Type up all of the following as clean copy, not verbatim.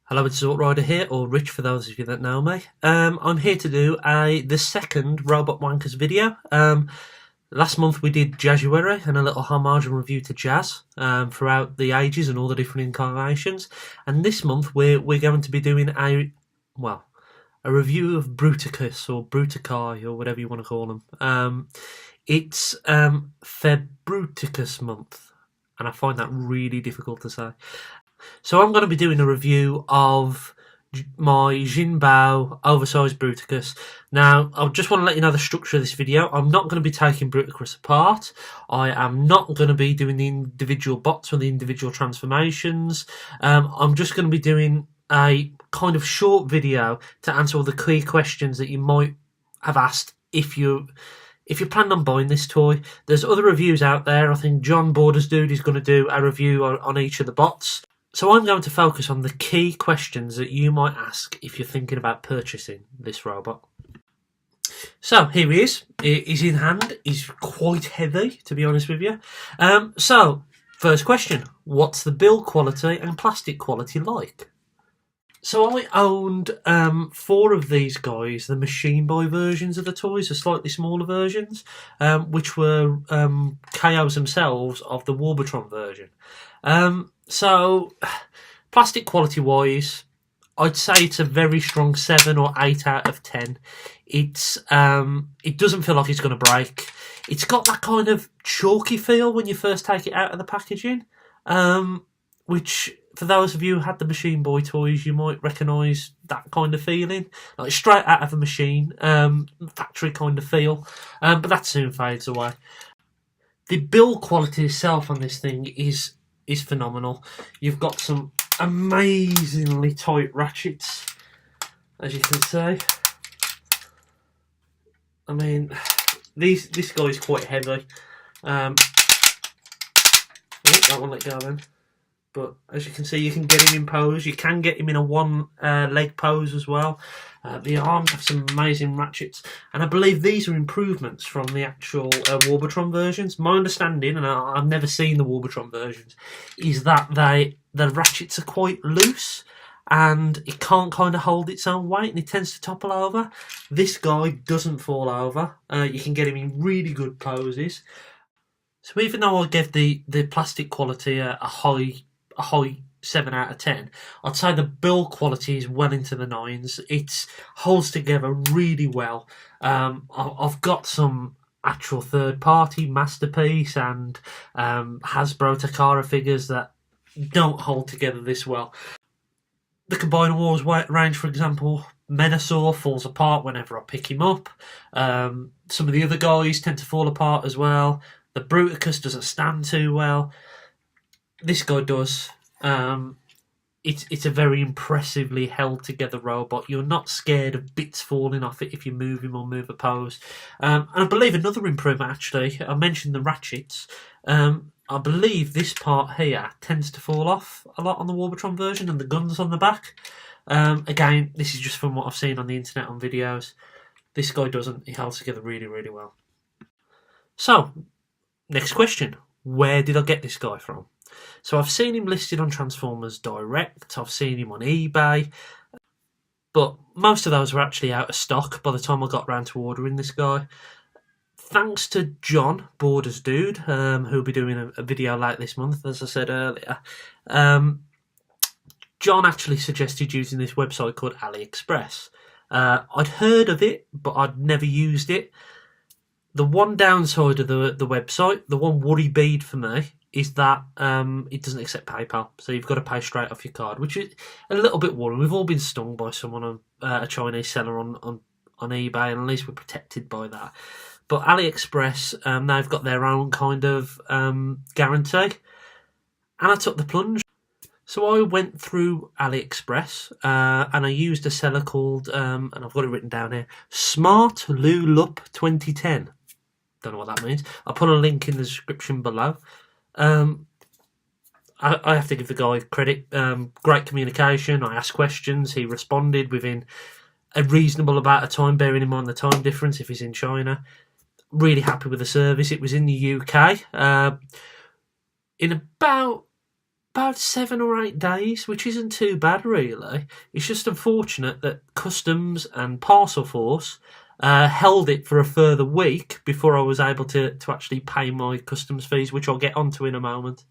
Hello, it's Rider here, or Rich for those of you that know me. I'm here to do the second Robot Wankers video. Last month we did Jazzuary and a little homage and review to Jazz throughout the ages and all the different incarnations. And this month we're going to be doing a review of Bruticus or Brutici or whatever you want to call them. It's FeBruticus month, and I find that really difficult to say. So I'm going to be doing a review of my Jinbao Oversized Bruticus. Now, I just want to let you know the structure of this video. I'm not going to be taking Bruticus apart. I am not going to be doing the individual bots or the individual transformations. I'm just going to be doing a kind of short video to answer all the key questions that you might have asked if you're planning on buying this toy. There's other reviews out there. I think John Borders Dude is going to do a review on each of the bots. So I'm going to focus on the key questions that you might ask if you're thinking about purchasing this robot. So here he is. He's in hand. He's quite heavy, to be honest with you. So first question: what's the build quality and plastic quality like? So I owned 4 of these guys, the Machine Boy versions of the toys, the slightly smaller versions, which were KOs themselves of the Warbatron version. So plastic quality wise, I'd say it's a very strong 7 or 8 out of 10. It doesn't feel like it's going to break. It's got that kind of chalky feel when you first take it out of the packaging, which for those of you who had the Machine Boy toys, you might recognise that kind of feeling, like straight out of a machine, factory kind of feel. But that soon fades away. The build quality itself on this thing is phenomenal. You've got some amazingly tight ratchets, as you can see. I mean, this guy is quite heavy. Oh, that one let go then. But as you can see, you can get him in pose. You can get him in a one leg pose as well. The arms have some amazing ratchets, and I believe these are improvements from the actual Warbatron versions. My understanding, and I've never seen the Warbatron versions, is that the ratchets are quite loose and it can't kind of hold its own weight, and it tends to topple over. This guy doesn't fall over. You can get him in really good poses. So even though I gave the plastic quality a high 7 out of 10, I'd say the build quality is well into the 9s. It holds together really well. I've got some actual third-party Masterpiece and Hasbro Takara figures that don't hold together this well. The Combiner Wars range, for example, Menasor falls apart whenever I pick him up. Some of the other guys tend to fall apart as well. The Bruticus doesn't stand too well. This guy does. It's a very impressively held together robot. You're not scared of bits falling off it if you move him or move a pose. And I believe another improvement, actually, I mentioned the ratchets. I believe this part here tends to fall off a lot on the Warbatron version, and the guns on the back. Again, this is just from what I've seen on the internet on videos. This guy doesn't. He holds together really, really well. So, next question. Where did I get this guy from? So I've seen him listed on Transformers Direct, I've seen him on eBay, but most of those were actually out of stock by the time I got around to ordering this guy. Thanks to John Borders Dude, who'll be doing a video like this month, as I said earlier. John actually suggested using this website called AliExpress. I'd heard of it, but I'd never used it. The one downside of the website, the one worry bead for me, is that it doesn't accept PayPal, so you've got to pay straight off your card, which is a little bit worrying. We've all been stung by someone on a Chinese seller on eBay, and at least we're protected by that. But AliExpress, they've got their own kind of guarantee, and I took the plunge. So I went through AliExpress and I used a seller called, and I've got it written down here, Smart Lulup 2010. Don't know what that means. I'll put a link in the description below. I have to give the guy credit. Great communication. I asked questions. He responded within a reasonable amount of time, bearing in mind the time difference if he's in China. Really happy with the service. It was in the UK. In about about 7 or 8 days, which isn't too bad really. It's just unfortunate that Customs and Parcel Force held it for a further week before I was able to actually pay my customs fees, which I'll get onto in a moment.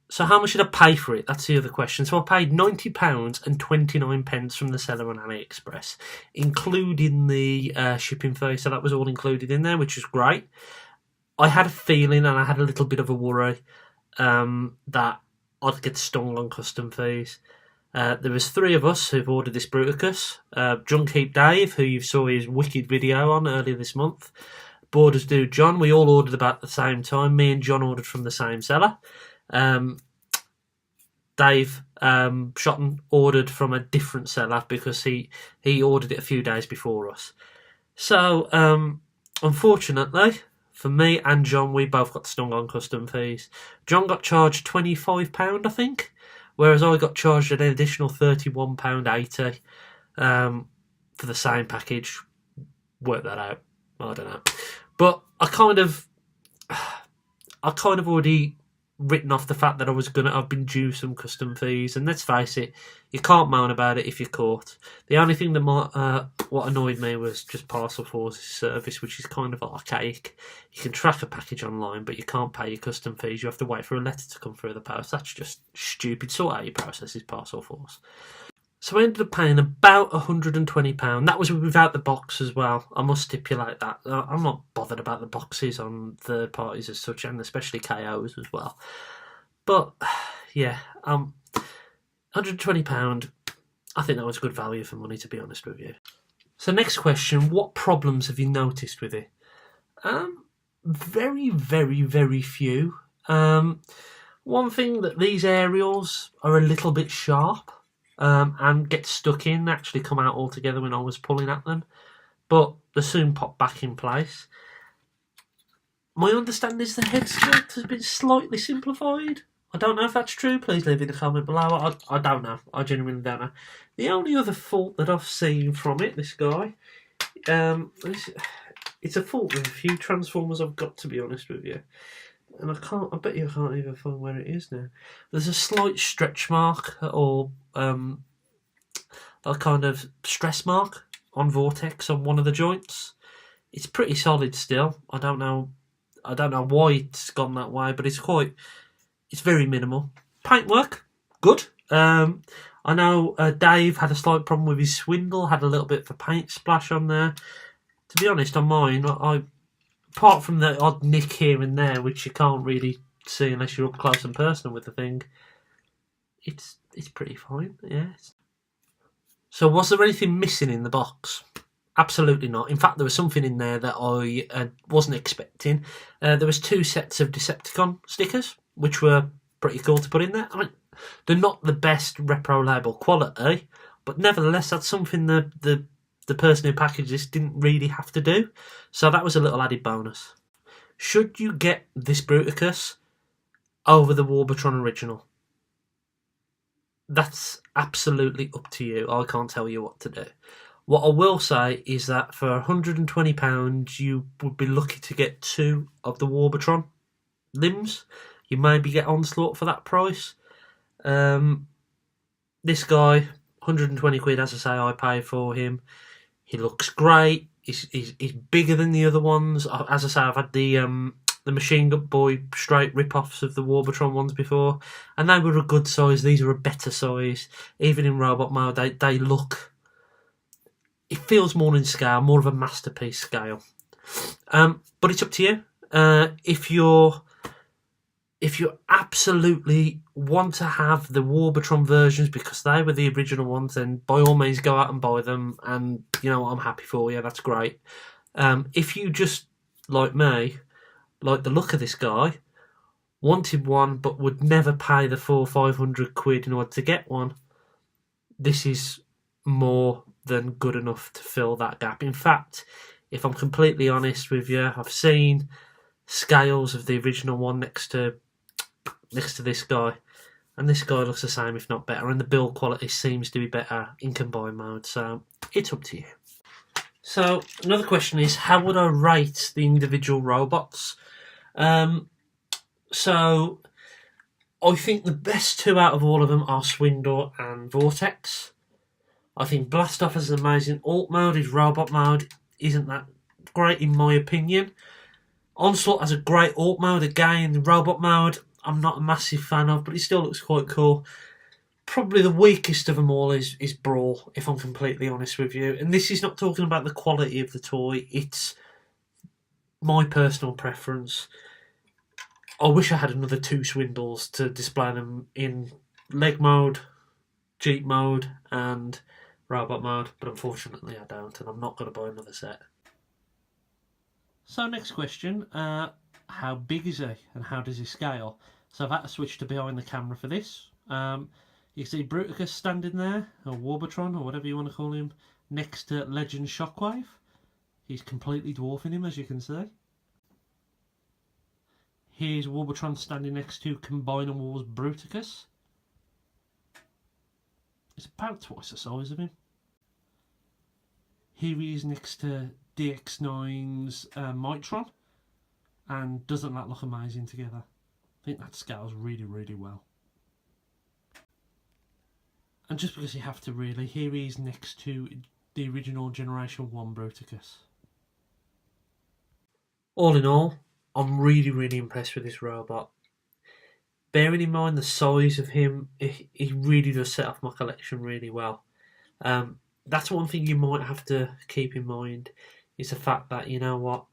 So how much did I pay for it? That's the other question. So I paid £90 and 29 pence from the seller on AliExpress, including the shipping fee. So that was all included in there, which was great. I had a feeling and I had a little bit of a worry that I'd get stung on custom fees. There was 3 of us who've ordered this Bruticus. Junk Heap Dave, who you saw his wicked video on earlier this month. Borders Dude John, we all ordered about the same time. Me and John ordered from the same seller. Dave Shotton ordered from a different seller because he ordered it a few days before us. So, unfortunately, for me and John, we both got stung on custom fees. John got charged £25, I think, whereas I got charged an additional £31.80 for the same package. Work that out. I don't know. But I kind of already written off the fact that I've been due some custom fees, and let's face it, you can't moan about it if you're caught. The only thing that what annoyed me was just Parcel Force's service, which is kind of archaic. You can track a package online, but you can't pay your custom fees. You have to wait for a letter to come through the post. That's just stupid. Sort out your processes, Parcel Force. So I ended up paying about £120. That was without the box as well. I must stipulate that. I'm not bothered about the boxes on third parties as such, and especially KOs as well. But, yeah, £120, I think that was good value for money, to be honest with you. So next question, what problems have you noticed with it? Very, very, very few. One thing that these aerials are a little bit sharp. And get stuck in, actually come out altogether when I was pulling at them, but they soon pop back in place. My understanding is the head sculpt has been slightly simplified. I don't know if that's true. Please leave in the comment below. I don't know. I genuinely don't know. The only other fault that I've seen from it, this guy, it's a fault with a few transformers I've got, to be honest with you. And I bet you can't even find where it is now. There's a slight stretch mark or a kind of stress mark on Vortex on one of the joints. It's pretty solid still. I don't know why it's gone that way, but it's very minimal. Paintwork, good. I know Dave had a slight problem with his swindle, had a little bit of a paint splash on there. To be honest, on mine, apart from the odd nick here and there, which you can't really see unless you're up close and personal with the thing, it's pretty fine, yes. So was there anything missing in the box? Absolutely not. In fact, there was something in there that I wasn't expecting. There was 2 sets of Decepticon stickers, which were pretty cool to put in there. I mean, they're not the best repro label quality, but nevertheless, that's something the person who packaged this didn't really have to do. So that was a little added bonus. Should you get this Bruticus over the Warbatron original? That's absolutely up to you. I can't tell you what to do. What I will say is that for £120, you would be lucky to get 2 of the Warbatron limbs. You maybe get Onslaught for that price. This guy, 120 quid, as I say, I paid for him. He looks great. He's bigger than the other ones. As I say, I've had the Machine Gun Boy straight rip-offs of the Warbatron ones before, and they were a good size. These are a better size. Even in robot mode, they look... It feels more in scale, more of a masterpiece scale. But it's up to you. If you absolutely want to have the Warbatron versions because they were the original ones, then by all means go out and buy them, and you know what, I'm happy for you, that's great. If you just, like me, like the look of this guy, wanted one but would never pay the 400-500 quid in order to get one, this is more than good enough to fill that gap. In fact, if I'm completely honest with you, I've seen scales of the original one next to this guy, and this guy looks the same if not better, and the build quality seems to be better in combined mode, so it's up to you. So another question is, how would I rate the individual robots? So I think the best two out of all of them are Swindle and Vortex. I think Blastoff has an amazing alt mode. His robot mode isn't that great in my opinion. Onslaught has a great alt mode again. The robot mode I'm not a massive fan of, but it still looks quite cool. Probably the weakest of them all is Brawl, if I'm completely honest with you. And this is not talking about the quality of the toy, it's my personal preference. I wish I had another 2 Swindles to display them in leg mode, Jeep mode, and robot mode, but unfortunately I don't, and I'm not going to buy another set. So next question, how big is he and how does he scale? So I've had to switch to behind the camera for this. You can see Bruticus standing there, or Warbatron, or whatever you want to call him, next to Legend Shockwave. He's completely dwarfing him, as you can see. Here's Warbatron standing next to Combiner Wars Bruticus. It's about twice the size of him. Here he is next to DX9's Mitron. And doesn't that look amazing together? I think that scales really, really well. And just because you have to really, here he is next to the original Generation 1 Bruticus. All in all, I'm really, really impressed with this robot. Bearing in mind the size of him, he really does set off my collection really well. That's one thing you might have to keep in mind, is the fact that, you know what,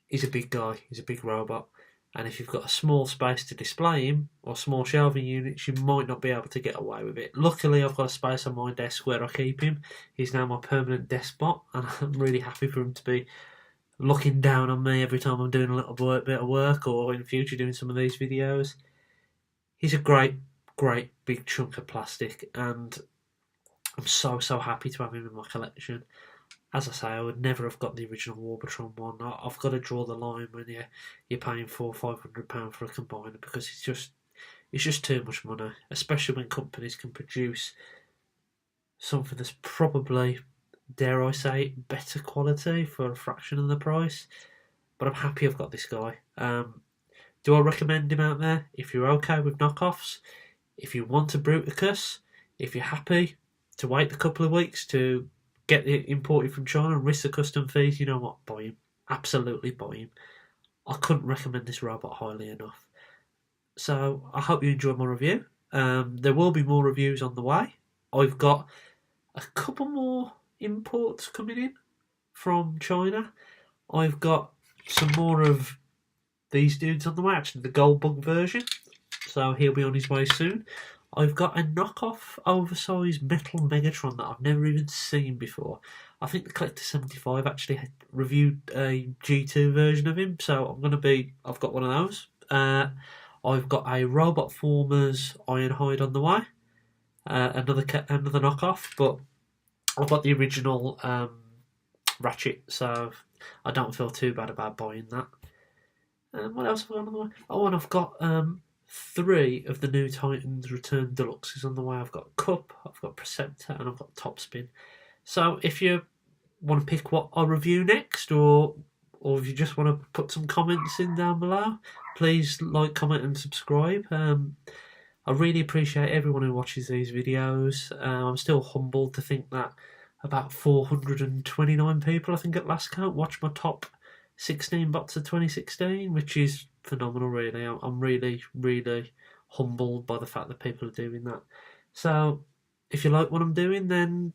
he's a big guy, he's a big robot, and if you've got a small space to display him, or small shelving units, you might not be able to get away with it. Luckily I've got a space on my desk where I keep him. He's now my permanent desk spot, and I'm really happy for him to be looking down on me every time I'm doing a little bit of work, or in the future doing some of these videos. He's a great, great big chunk of plastic, and I'm so happy to have him in my collection. As I say, I would never have got the original Warbatron one. I've got to draw the line when you're paying £400 or £500 for a combiner, because it's just too much money, especially when companies can produce something that's probably, dare I say, better quality for a fraction of the price. But I'm happy I've got this guy. Do I recommend him out there? If you're okay with knockoffs, if you want a Bruticus, if you're happy to wait a couple of weeks to get it imported from China and risk the custom fees, you know what, buy him. Absolutely buy him. I couldn't recommend this robot highly enough. So I hope you enjoyed my review. There will be more reviews on the way. I've got a couple more imports coming in from China. I've got some more of these dudes on the way, actually the gold bug version, so he'll be on his way soon. I've got a knockoff oversized metal Megatron that I've never even seen before. I think the Collector 75 actually had reviewed a G2 version of him, so I've got one of those. I've got a Robot Formers Ironhide on the way, another knockoff, but I've got the original Ratchet, so I don't feel too bad about buying that. What else have I got on the way? Oh, and I've got 3 of the new Titans Return Deluxes on the way. I've got Cup, I've got Preceptor, and I've got Topspin. So if you want to pick what I review next, or if you just want to put some comments in down below, please like, comment and subscribe. I really appreciate everyone who watches these videos. I'm still humbled to think that about 429 people, I think at last count, watched my top 16 bots of 2016, which is phenomenal really. I'm really, really humbled by the fact that people are doing that. So if you like what I'm doing, then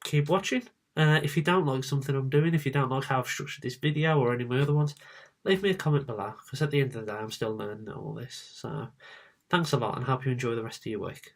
keep watching. If you don't like something I'm doing, if you don't like how I've structured this video or any of my other ones, leave me a comment below, because at the end of the day I'm still learning all this. So thanks a lot, and hope you enjoy the rest of your week.